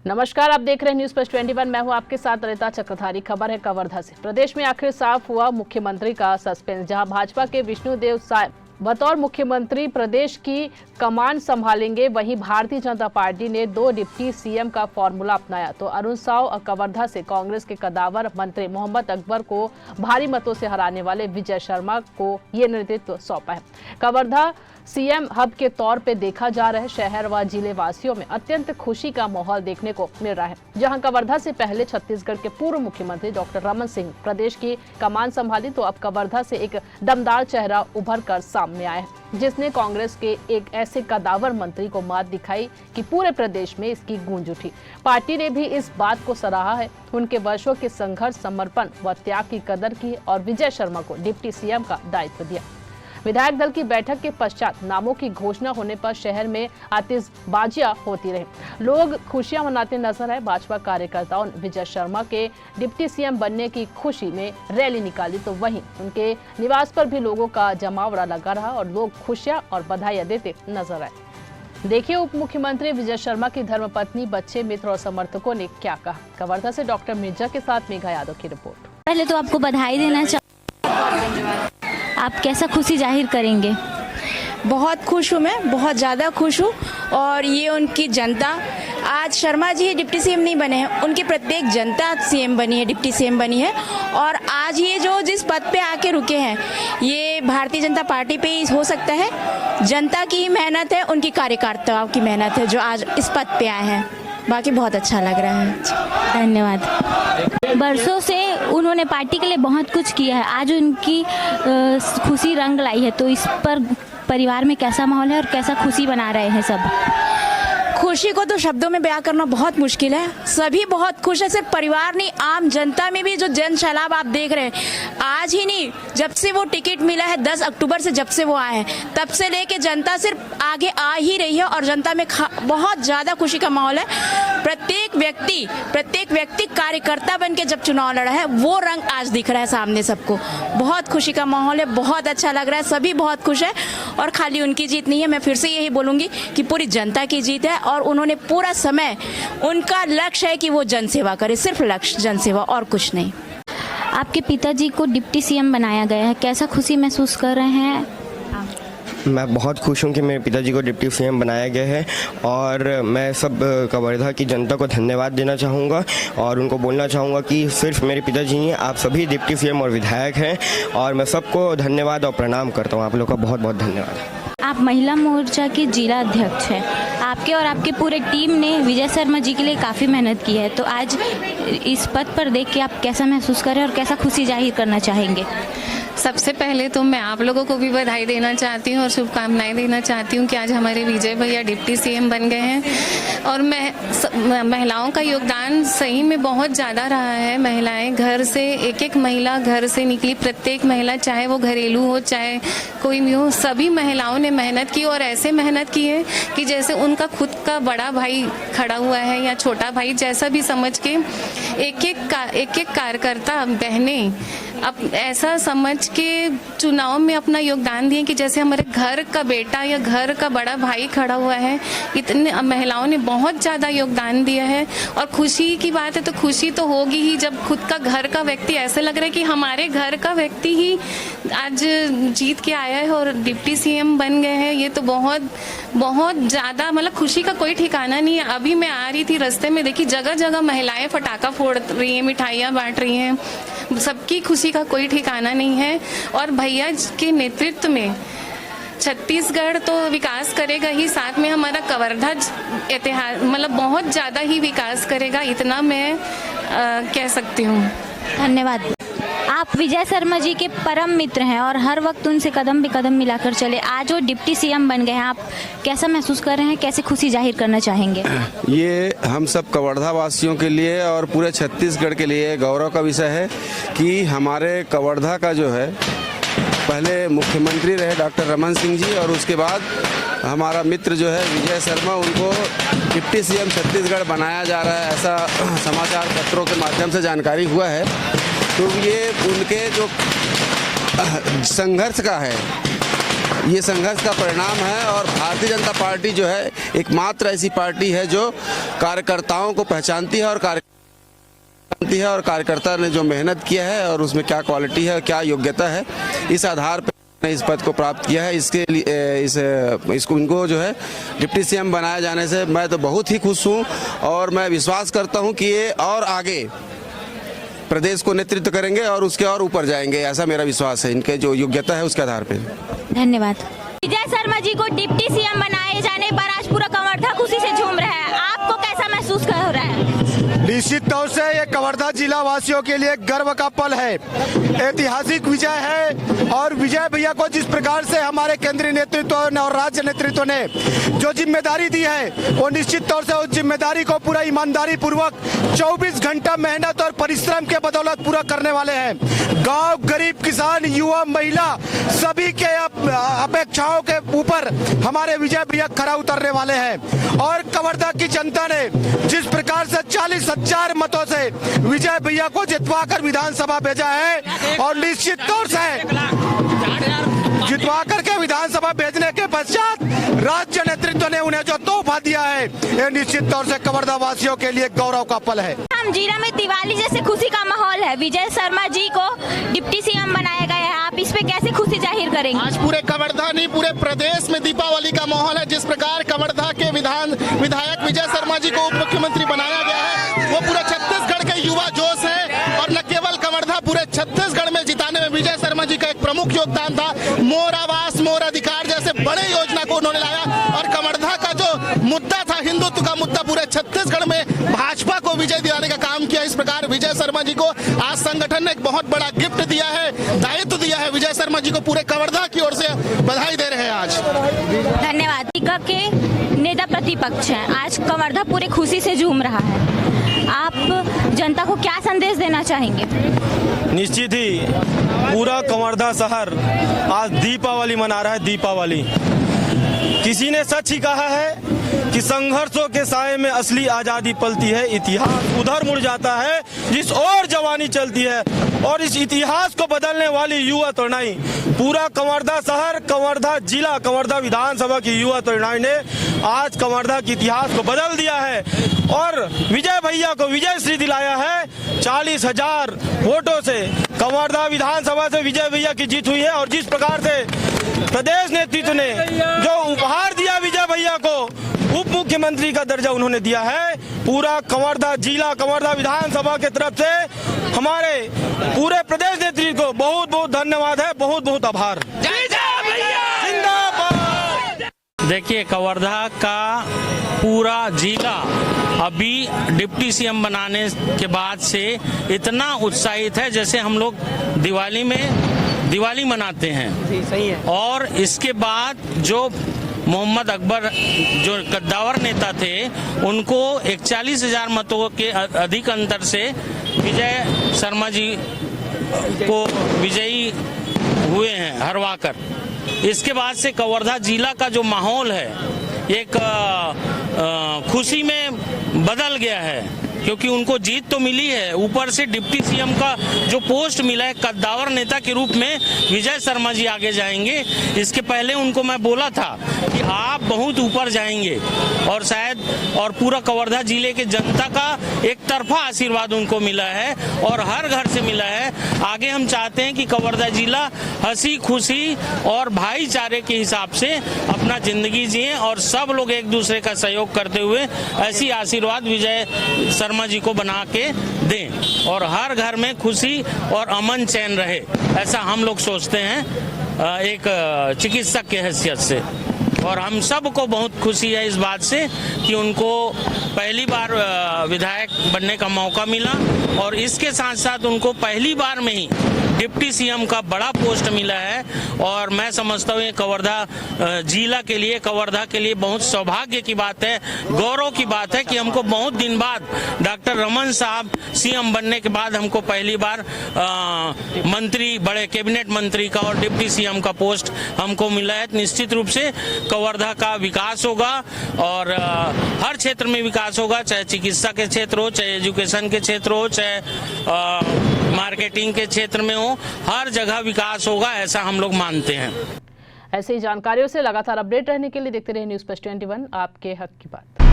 नमस्कार, आप देख रहे हैं न्यूज प्लस 21। मैं हूं आपके साथ रीता चक्रधारी। खबर है कवर्धा से। प्रदेश में आखिर साफ हुआ मुख्यमंत्री का सस्पेंस। जहां भाजपा के विष्णुदेव साय बतौर मुख्यमंत्री प्रदेश की कमान संभालेंगे, वहीं भारतीय जनता पार्टी ने 2 डिप्टी सीएम का फॉर्मूला अपनाया। तो अरुण साव कवर्धा से कांग्रेस के कदावर मंत्री मोहम्मद अकबर को भारी मतों से हराने वाले विजय शर्मा को ये नेतृत्व सौंपा है। कवर्धा सीएम हब के तौर पे देखा जा रहा है। शहर व जिले वासियों में अत्यंत खुशी का माहौल देखने को मिल रहा है। जहां कवर्धा से पहले छत्तीसगढ़ के पूर्व मुख्यमंत्री डॉक्टर रमन सिंह प्रदेश की कमान संभाली, तो अब कवर्धा से एक दमदार चेहरा उभर कर सामने आया है, जिसने कांग्रेस के एक ऐसे कदावर मंत्री को मात दिखाई कि पूरे प्रदेश में इसकी गूंज उठी। पार्टी ने भी इस बात को सराहा है। उनके वर्षों के संघर्ष, समर्पण व त्याग की कदर की और विजय शर्मा को डिप्टी सीएम का दायित्व दिया। विधायक दल की बैठक के पश्चात नामों की घोषणा होने पर शहर में आतिशबाजियां होती रही। लोग खुशियां मनाते नजर आए। भाजपा कार्यकर्ताओं ने विजय शर्मा के डिप्टी सीएम बनने की खुशी में रैली निकाली, तो वहीं उनके निवास पर भी लोगों का जमावड़ा लगा रहा और लोग खुशियां और बधाइयां देते नजर आए। देखिए उप मुख्यमंत्री विजय शर्मा की धर्मपत्नी, बच्चे, मित्र और समर्थकों ने क्या कहा। कवर्धा से डॉक्टर मिर्जा के साथ मेघा यादव की रिपोर्ट। पहले तो आपको बधाई देना चाहिए। आप कैसा खुशी जाहिर करेंगे? बहुत खुश हूँ, मैं बहुत ज़्यादा खुश हूँ। और ये उनकी जनता, आज शर्मा जी डिप्टी सीएम नहीं बने हैं, उनकी प्रत्येक जनता सीएम बनी है, डिप्टी सीएम बनी है। और आज ये जो जिस पद पे आके रुके हैं, ये भारतीय जनता पार्टी पे ही हो सकता है। जनता की मेहनत है, उनकी कार्यकर्ताओं की मेहनत है जो आज इस पद पे आए हैं। बाकी बहुत अच्छा लग रहा है। धन्यवाद। बरसों से उन्होंने पार्टी के लिए बहुत कुछ किया है, आज उनकी खुशी रंग लाई है, तो इस पर परिवार में कैसा माहौल है और कैसा खुशी बना रहे हैं सब? खुशी को तो शब्दों में बयां करना बहुत मुश्किल है। सभी बहुत खुश है, सिर्फ परिवार नहीं, आम जनता में भी जो जन सैलाब आप देख रहे हैं। आज ही नहीं, जब से वो टिकट मिला है 10 अक्टूबर से, जब से वो आए हैं, तब से लेके जनता सिर्फ आगे आ ही रही है और जनता में बहुत ज़्यादा खुशी का माहौल है। प्रत्येक व्यक्ति कार्यकर्ता बन के जब चुनाव लड़ा है, वो रंग आज दिख रहा है सामने सबको। बहुत खुशी का माहौल है, बहुत अच्छा लग रहा है, सभी बहुत खुश है। और खाली उनकी जीत नहीं है, मैं फिर से यही बोलूँगी कि पूरी जनता की जीत है। और उन्होंने पूरा समय, उनका लक्ष्य है कि वो जनसेवा करे, सिर्फ लक्ष्य जनसेवा और कुछ नहीं। आपके पिताजी को डिप्टी सीएम बनाया गया है, कैसा खुशी महसूस कर रहे हैं? मैं बहुत खुश हूँ कि मेरे पिताजी को डिप्टी सीएम बनाया गया है। और मैं सब कवर्धा की जनता को धन्यवाद देना चाहूँगा और उनको बोलना चाहूँगा कि सिर्फ मेरे पिताजी नहीं, आप सभी डिप्टी सीएम और विधायक हैं। और मैं सबको धन्यवाद और प्रणाम करता हूँ। आप लोग का बहुत बहुत धन्यवाद। आप महिला मोर्चा के जिला अध्यक्ष हैं। आपके और आपके पूरे टीम ने विजय शर्मा जी के लिए काफ़ी मेहनत की है, तो आज इस पद पर देख के आप कैसा महसूस कर रहे हैं और कैसा खुशी जाहिर करना चाहेंगे? सबसे पहले तो मैं आप लोगों को भी बधाई देना चाहती हूँ और शुभकामनाएं देना चाहती हूँ कि आज हमारे विजय भैया डिप्टी सीएम बन गए हैं। और महिलाओं का योगदान सही में बहुत ज़्यादा रहा है। महिलाएं घर से, एक महिला घर से निकली, प्रत्येक महिला, चाहे वो घरेलू हो चाहे कोई भी हो, सभी महिलाओं ने मेहनत की। और ऐसे मेहनत की है कि जैसे उनका खुद का बड़ा भाई खड़ा हुआ है या छोटा भाई, जैसा भी समझ के एक एक कार्यकर्ता बहनें अब ऐसा समझ के चुनाव में अपना योगदान दिए कि जैसे हमारे घर का बेटा या घर का बड़ा भाई खड़ा हुआ है। इतने महिलाओं ने बहुत ज़्यादा योगदान दिया है। और खुशी की बात है तो खुशी तो होगी ही जब खुद का घर का व्यक्ति, ऐसे लग रहा है कि हमारे घर का व्यक्ति ही आज जीत के आया है और डिप्टी सीएम बन गए हैं। ये तो बहुत ज़्यादा, मतलब खुशी का कोई ठिकाना नहीं है। अभी मैं आ रही थी, रास्ते में देखी जगह जगह महिलाएं पटाखा फोड़ रही हैं, मिठाइयाँ बांट रही हैं। सबकी खुशी का कोई ठिकाना नहीं है। और भैया के नेतृत्व में छत्तीसगढ़ तो विकास करेगा ही, साथ में हमारा कवर्धा इतिहास मतलब बहुत ज़्यादा ही विकास करेगा, इतना मैं कह सकती हूँ। धन्यवाद। आप विजय शर्मा जी के परम मित्र हैं और हर वक्त उनसे कदम पे कदम मिलाकर चले। आज वो डिप्टी सीएम बन गए हैं, आप कैसा महसूस कर रहे हैं, कैसे खुशी जाहिर करना चाहेंगे? ये हम सब कवर्धा वासियों के लिए और पूरे छत्तीसगढ़ के लिए गौरव का विषय है कि हमारे कवर्धा का जो है, पहले मुख्यमंत्री रहे डॉक्टर रमन सिंह जी और उसके बाद हमारा मित्र जो है विजय शर्मा, उनको डिप्टी सीएम छत्तीसगढ़ बनाया जा रहा है, ऐसा समाचार पत्रों के माध्यम से जानकारी हुआ है। तो ये उनके जो संघर्ष का है, ये संघर्ष का परिणाम है। और भारतीय जनता पार्टी जो है एकमात्र ऐसी पार्टी है जो कार्यकर्ताओं को पहचानती है और कार्यकर्ता ने जो मेहनत किया है और उसमें क्या क्वालिटी है, क्या योग्यता है, इस आधार पर इस पद को प्राप्त किया है। इसके लिए इसको इनको जो है डिप्टी सीएम बनाए जाने से मैं तो बहुत ही खुश हूँ और मैं विश्वास करता हूँ कि ये और आगे प्रदेश को नेतृत्व करेंगे और उसके और ऊपर जाएंगे, ऐसा मेरा विश्वास है। इनके जो योग्यता है उसके आधार पर। धन्यवाद। विजय शर्मा जी को डिप्टी सीएम बनाए जाने पर आज पूरा कवर्धा खुशी से झूम रहा है। आपको कैसा महसूस हो रहा है? निश्चित तौर से ये कवर्धा जिला वासियों के लिए गर्व का पल है, ऐतिहासिक विजय है। और विजय भैया को जिस प्रकार से हमारे केंद्रीय नेतृत्व और राज्य नेतृत्व ने जो जिम्मेदारी दी है, वो निश्चित तौर से उस जिम्मेदारी को पूरा ईमानदारी पूर्वक 24 घंटा मेहनत और परिश्रम के बदौलत पूरा करने वाले हैं। गांव, गरीब, किसान, युवा, महिला सभी के अपेक्षाओं के ऊपर हमारे विजय भैया खरा उतरने वाले हैं। और कवर्धा की जनता ने जिस प्रकार से 40,000 मतों से विजय भैया को जितवा कर विधानसभा भेजा है और निश्चित तौर से जितवा करके विधानसभा भेजने के पश्चात राज्य नेतृत्व ने उन्हें जो तोहफा दिया है, ये निश्चित तौर से कवर्धा वासियों के लिए गौरव का पल है। जीरा में दिवाली जैसे खुशी का माहौल है। विजय शर्मा जी को डिप्टी सीएम बनाया गया है, आप इस पे कैसे खुशी जाहिर करेंगे? आज पूरे कवर्धा नहीं, पूरे प्रदेश में दीपावली का माहौल है। जिस प्रकार कवर्धा के विधायक विजय शर्मा जी को उप मुख्यमंत्री बनाया गया है, वो पूरे छत्तीसगढ़ के युवा जोश है। और न केवल कवर्धा, पूरे छत्तीसगढ़ में जिताने में विजय शर्मा जी का एक प्रमुख योगदान था। मोर आवास, मोर अधिकार जैसे बड़े योजना को उन्होंने लाया। और कवर्धा का जो मुद्दा था, हिंदुत्व का मुद्दा, पूरे छत्तीसगढ़ में भाजपा को विजय दिलाने का काम किया। इस प्रकार विजय शर्मा जी को आज संगठन ने एक बहुत बड़ा गिफ्ट दिया है, दायित्व दिया है। विजय शर्मा जी को पूरे कवर्धा की ओर से बधाई दे रहे हैं आज। धन्यवाद। के नेता प्रतिपक्ष हैं, आज कवर्धा पूरे खुशी से झूम रहा है। आप जनता को क्या संदेश देना चाहेंगे? निश्चित ही पूरा कवर्धा शहर आज दीपावली मना रहा है। दीपावली किसी ने सच ही कहा है कि संघर्षों के साए में असली आजादी पलती है। इतिहास उधर मुड़ जाता है जिस ओर जवानी चलती है। और इस इतिहास को बदलने वाली युवा तरुणाई, पूरा कवर्धा शहर, कवर्धा जिला, कवर्धा विधानसभा की युवा तरुणाई ने आज कवर्धा के इतिहास को बदल दिया है और विजय भैया को विजय श्री दिलाया है। 40,000 वोटों से कवर्धा विधानसभा से विजय भैया की जीत हुई है। और जिस प्रकार से प्रदेश नेतृत्व ने जो उपहार दिया विजय भैया को, उप मुख्यमंत्री का दर्जा उन्होंने दिया है, पूरा कवर्धा जिला, कवर्धा विधानसभा के तरफ से हमारे पूरे प्रदेश नेतृत्व को बहुत बहुत धन्यवाद है, बहुत बहुत आभार। देखिए, कवर्धा का पूरा जिला अभी डिप्टी सीएम बनाने के बाद से इतना उत्साहित है जैसे हम लोग दिवाली में दिवाली मनाते हैं। सही है। और इसके बाद जो मोहम्मद अकबर जो कद्दावर नेता थे, उनको 41,000 मतों के अधिक अंतर से विजय शर्मा जी को विजयी हुए हैं हरवाकर। इसके बाद से कवर्धा जिला का जो माहौल है एक खुशी में बदल गया है, क्योंकि उनको जीत तो मिली है, ऊपर से डिप्टी सीएम का जो पोस्ट मिला है कद्दावर नेता के रूप में विजय शर्मा जी आगे जाएंगे। इसके पहले उनको मैं बोला था कि आप बहुत ऊपर जाएंगे और शायद और पूरा कवर्धा जिले के जनता का एक तरफा आशीर्वाद उनको मिला है और हर घर से मिला है। आगे हम चाहते हैं कि कवर्धा जिला हंसी खुशी और भाईचारे के हिसाब से अपना जिंदगी जिए और सब लोग एक दूसरे का सहयोग करते हुए ऐसी आशीर्वाद विजय शर्मा जी को बना के दें और हर घर में खुशी और अमन चैन रहे, ऐसा हम लोग सोचते हैं एक चिकित्सक के हैसियत से। और हम सब को बहुत खुशी है इस बात से कि उनको पहली बार विधायक बनने का मौका मिला और इसके साथ साथ उनको पहली बार में ही डिप्टी सीएम का बड़ा पोस्ट मिला है। और मैं समझता हूँ ये कवर्धा जिला के लिए, कवर्धा के लिए बहुत सौभाग्य की बात है, गौरव की बात है कि हमको बहुत दिन बाद डॉक्टर रमन साहब सीएम बनने के बाद हमको पहली बार मंत्री, बड़े कैबिनेट मंत्री का और डिप्टी सीएम का पोस्ट हमको मिला है। निश्चित रूप से कवर्धा का विकास होगा और हर क्षेत्र में विकास होगा, चाहे चिकित्सा के क्षेत्र हो, चाहे एजुकेशन के क्षेत्र हो, चाहे मार्केटिंग के क्षेत्र में हो, हर जगह विकास होगा, ऐसा हम लोग मानते हैं। ऐसी जानकारियों से लगातार अपडेट रहने के लिए देखते रहिए न्यूज़ प्लस 21, आपके हक की बात।